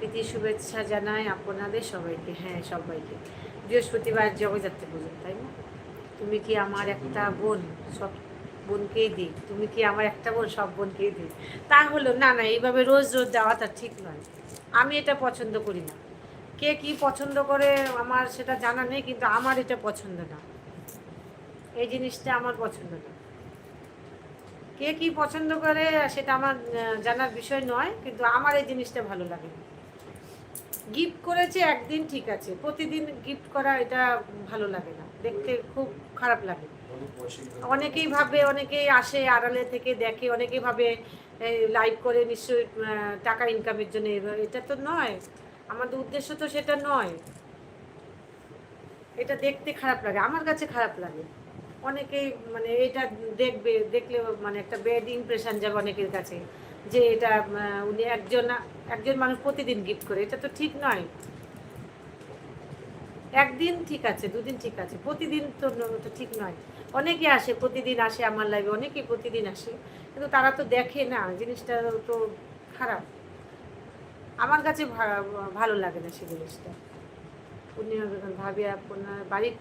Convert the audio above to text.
প্রীতি শুভেচ্ছা জানাই আপনাদের সবাইকে। হ্যাঁ, সবাইকে বৃহস্পতিবার জগদ্ধাত্রী পুজো, তাই না? তুমি কি আমার একটা বোন, সব বোনকেই দিই। তুমি কি আমার একটা বোন, সব বোনকেই দিই। তা হলো না, না, এইভাবে রোজ রোজ দেওয়াটা ঠিক নয়। আমি এটা পছন্দ করি না। কে কি পছন্দ করে আমার সেটা জানা নেই, কিন্তু আমার এটা পছন্দ না। এই জিনিসটা আমার পছন্দ না। কে কি পছন্দ করে সেটা আমার জানার বিষয় নয়, কিন্তু আমার এই জিনিসটা ভালো লাগে না। গিফট করেছে একদিন ঠিক আছে, প্রতিদিন গিফট করা এটা ভালো লাগে না, দেখতে খুব খারাপ লাগে। অনেকেই ভাবে, অনেকেই আসে আড়ালে থেকে দেখে, অনেকেই ভাবে লাইভ করে নিশ্চয়ই টাকা ইনকামের জন্য। এটা তো নয়, আমাদের উদ্দেশ্য তো সেটা নয়। এটা দেখতে খারাপ লাগে, আমার কাছে খারাপ লাগে। অনেকেই মানে এটা দেখবে, দেখলে মানে একটা ব্যাড ইমপ্রেশন যাবে অনেকের কাছে, যে এটা উনি একজন একজন মানুষ প্রতিদিন গিফট করে, এটা তো ঠিক নয়। একদিন ঠিক আছে, দুদিন ঠিক আছে, প্রতিদিন তো তো ঠিক নয়। অনেকে আসে, প্রতিদিন আসে আমার লাইভে, অনেকেই প্রতিদিন আসে, কিন্তু তারা তো দেখে না, জিনিসটা তো খারাপ। আমার কাছে ভালো লাগে না সেই জিনিসটা। উনি ভাবি আপনার বাড়ি